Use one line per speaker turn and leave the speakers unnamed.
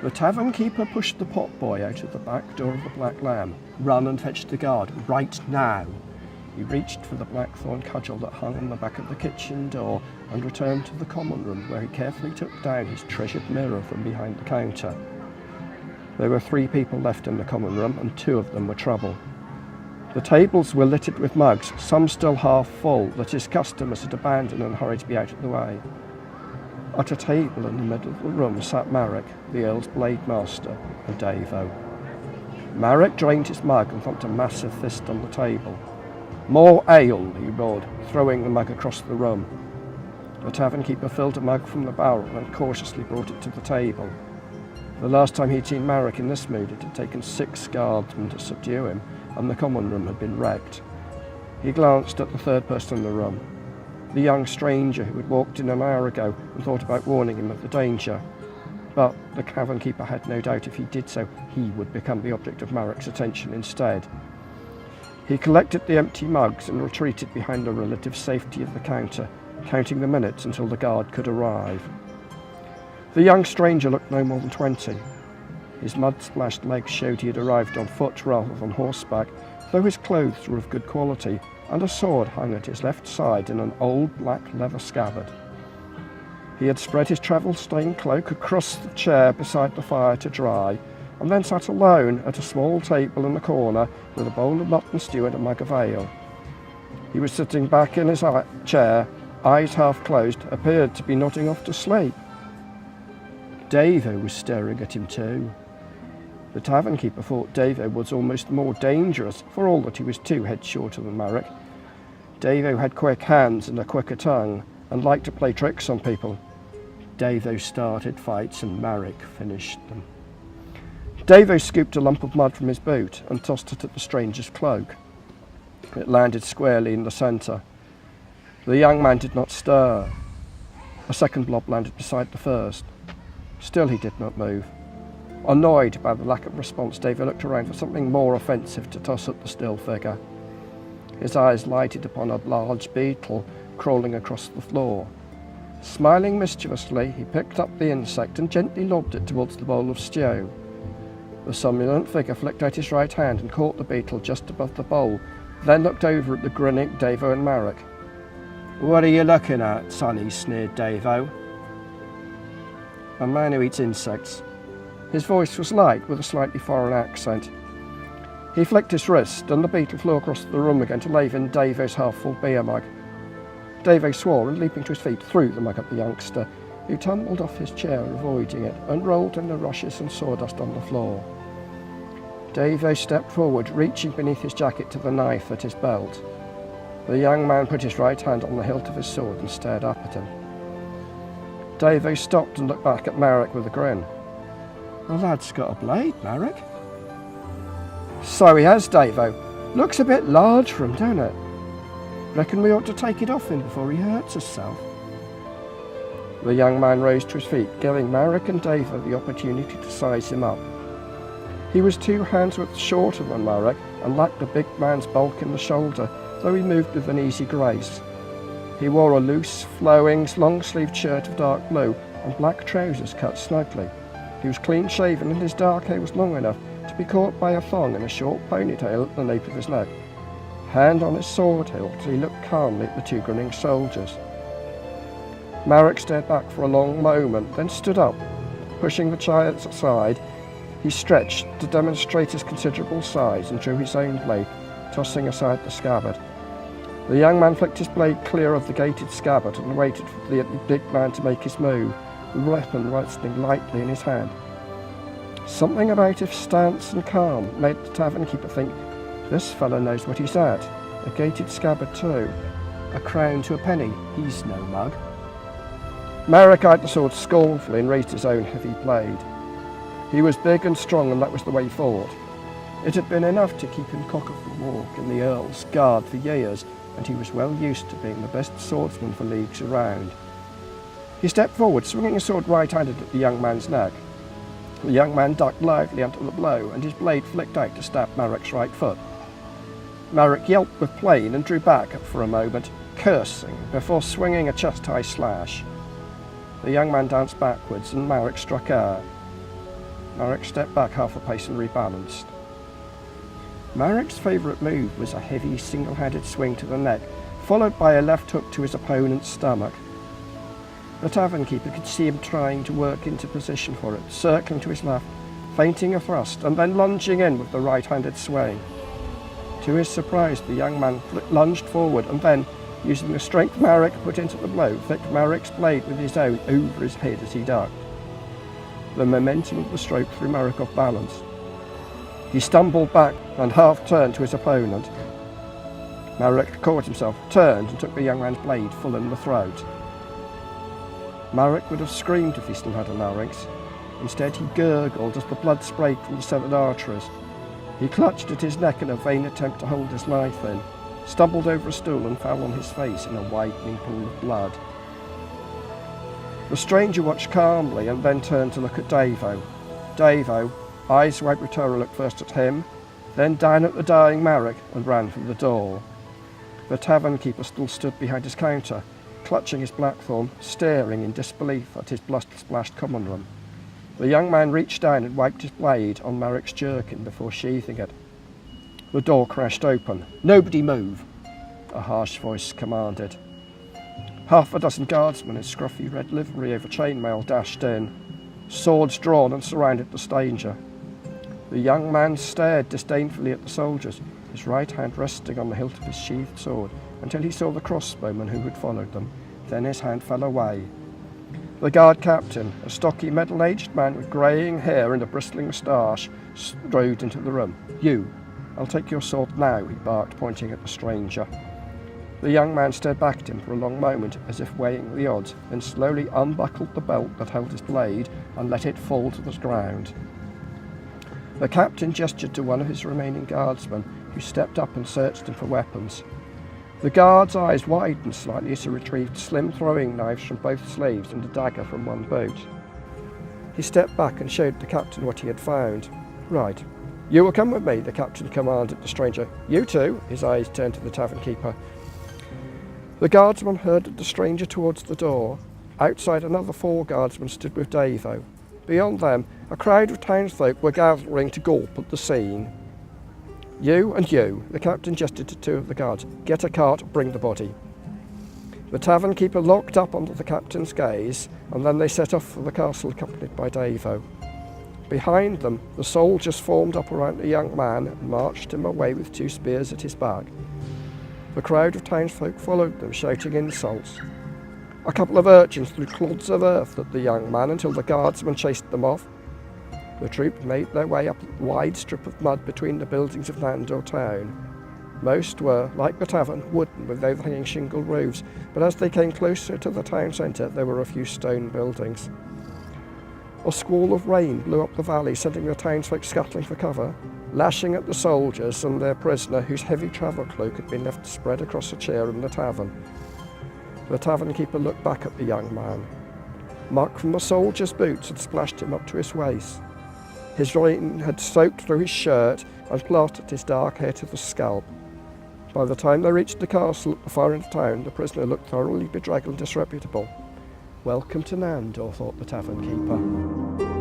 The tavern keeper pushed the pot boy out of the back door of the Black Lamb. "Run and fetch the guard, right now." He reached for the blackthorn cudgel that hung on the back of the kitchen door and returned to the common room, where he carefully took down his treasured mirror from behind the counter. There were 3 people left in the common room, and 2 of them were trouble. The tables were littered with mugs, some still half full, that his customers had abandoned and hurried to be out of the way. At a table in the middle of the room sat Marek, the Earl's blade master, and Davo. Marek drained his mug and thumped a massive fist on the table. "More ale," he roared, throwing the mug across the room. The tavern keeper filled a mug from the barrel and cautiously brought it to the table. The last time he'd seen Marek in this mood, it had taken 6 guardsmen to subdue him, and the common room had been wrecked. He glanced at the 3rd person in the room, the young stranger who had walked in an hour ago, and thought about warning him of the danger. But the tavern keeper had no doubt if he did so, he would become the object of Marek's attention instead. He collected the empty mugs and retreated behind the relative safety of the counter, counting the minutes until the guard could arrive. The young stranger looked no more than 20. His mud-splashed legs showed he had arrived on foot rather than horseback, though his clothes were of good quality, and a sword hung at his left side in an old black leather scabbard. He had spread his travel-stained cloak across the chair beside the fire to dry, and then sat alone at a small table in the corner with a bowl of mutton stew and a mug of ale. He was sitting back in his chair, eyes half closed, appeared to be nodding off to sleep. Davo was staring at him too. The tavern keeper thought Davo was almost more dangerous, for all that he was 2 heads shorter than Marek. Davo had quick hands and a quicker tongue, and liked to play tricks on people. Davo started fights and Marek finished them. Davo scooped a lump of mud from his boot and tossed it at the stranger's cloak. It landed squarely in the centre. The young man did not stir. A second blob landed beside the first. Still he did not move. Annoyed by the lack of response, Davo looked around for something more offensive to toss at the still figure. His eyes lighted upon a large beetle crawling across the floor. Smiling mischievously, he picked up the insect and gently lobbed it towards the bowl of stew. The somnolent figure flicked out his right hand and caught the beetle just above the bowl, then looked over at the grinning Davo and Marek. "What are you looking at, sonny?" sneered Davo. "A man who eats insects." His voice was light, with a slightly foreign accent. He flicked his wrist, and the beetle flew across the room again to lave in Davo's half-full beer mug. Davo swore, and leaping to his feet, threw the mug at the youngster, who tumbled off his chair, avoiding it, and rolled in the rushes and sawdust on the floor. Davo stepped forward, reaching beneath his jacket to the knife at his belt. The young man put his right hand on the hilt of his sword and stared up at him. Davo stopped and looked back at Marek with a grin. "The lad's got a blade, Marek." "So he has, Davo. Looks a bit large for him, don't it? Reckon we ought to take it off him before he hurts himself." The young man rose to his feet, giving Marek and Davo the opportunity to size him up. He was 2 handsworth shorter than Marek and lacked the big man's bulk in the shoulder, though he moved with an easy grace. He wore a loose, flowing, long-sleeved shirt of dark blue and black trousers cut snugly. He was clean-shaven and his dark hair was long enough to be caught by a thong in a short ponytail at the nape of his neck. Hand on his sword hilt, he looked calmly at the 2 grinning soldiers. Marek stared back for a long moment, then stood up. Pushing the chariots aside, he stretched to demonstrate his considerable size and drew his own blade, tossing aside the scabbard. The young man flicked his blade clear of the gated scabbard and waited for the big man to make his move, the weapon resting lightly in his hand. Something about his stance and calm made the tavern keeper think, "This fellow knows what he's at. A gated scabbard too. A crown to a penny. He's no mug." Marek eyed the sword scornfully and raised his own heavy blade. He was big and strong, and that was the way he fought. It had been enough to keep him cock of the walk in the Earl's guard for years, and he was well used to being the best swordsman for leagues around. He stepped forward, swinging his sword right-handed at the young man's neck. The young man ducked lively under the blow, and his blade flicked out to stab Marek's right foot. Marek yelped with pain and drew back for a moment, cursing, before swinging a chest-high slash. The young man danced backwards, and Marek struck air. Marek stepped back half a pace and rebalanced. Marek's favourite move was a heavy single-handed swing to the neck, followed by a left hook to his opponent's stomach. The tavern keeper could see him trying to work into position for it, circling to his left, feinting a thrust, and then lunging in with the right-handed swing. To his surprise, the young man lunged forward and then, using the strength Marek put into the blow, flicked Marek's blade with his own over his head as he ducked. The momentum of the stroke threw Marek off balance. He stumbled back and half-turned to his opponent. Marek caught himself, turned and took the young man's blade full in the throat. Marek would have screamed if he still had a larynx. Instead, he gurgled as the blood sprayed from the severed arteries. He clutched at his neck in a vain attempt to hold his knife in, stumbled over a stool and fell on his face in a widening pool of blood. The stranger watched calmly and then turned to look at Davo. Davo, eyes wide with terror, looked first at him, then down at the dying Marek and ran for the door. The tavern keeper still stood behind his counter, clutching his blackthorn, staring in disbelief at his blood-splashed common room. The young man reached down and wiped his blade on Marek's jerkin before sheathing it. The door crashed open. "Nobody move!" a harsh voice commanded. Half a dozen guardsmen in scruffy red livery over chainmail dashed in, swords drawn and surrounded the stranger. The young man stared disdainfully at the soldiers, his right hand resting on the hilt of his sheathed sword, until he saw the crossbowman who had followed them. Then his hand fell away. The guard captain, a stocky middle-aged man with greying hair and a bristling moustache, strode into the room. "You, I'll take your sword now," he barked, pointing at the stranger. The young man stared back at him for a long moment, as if weighing the odds, then slowly unbuckled the belt that held his blade and let it fall to the ground. The captain gestured to one of his remaining guardsmen, who stepped up and searched him for weapons. The guard's eyes widened slightly as he retrieved slim throwing knives from both sleeves and a dagger from one boot. He stepped back and showed the captain what he had found. "Right. You will come with me," the captain commanded the stranger. "You too," his eyes turned to the tavern keeper. The guardsman herded the stranger towards the door. Outside, another 4 guardsmen stood with Davo. Beyond them, a crowd of townsfolk were gathering to gawp at the scene. "You and you," the captain gestured to 2 of the guards. "Get a cart, bring the body." The tavern keeper locked up under the captain's gaze, and then they set off for the castle accompanied by Davo. Behind them, the soldiers formed up around the young man and marched him away with 2 spears at his back. The crowd of townsfolk followed them, shouting insults. A couple of urchins threw clods of earth at the young man until the guardsmen chased them off. The troop made their way up a wide strip of mud between the buildings of Nandor town. Most were, like the tavern, wooden with overhanging shingle roofs, but as they came closer to the town centre, there were a few stone buildings. A squall of rain blew up the valley, sending the townsfolk scuttling for cover, lashing at the soldiers and their prisoner, whose heavy travel cloak had been left spread across a chair in the tavern. The tavern keeper looked back at the young man. Muck from the soldier's boots had splashed him up to his waist. His rain had soaked through his shirt and plastered his dark hair to the scalp. By the time they reached the castle at the far end of town, the prisoner looked thoroughly bedraggled and disreputable. "Welcome to Nandor," thought the tavern keeper.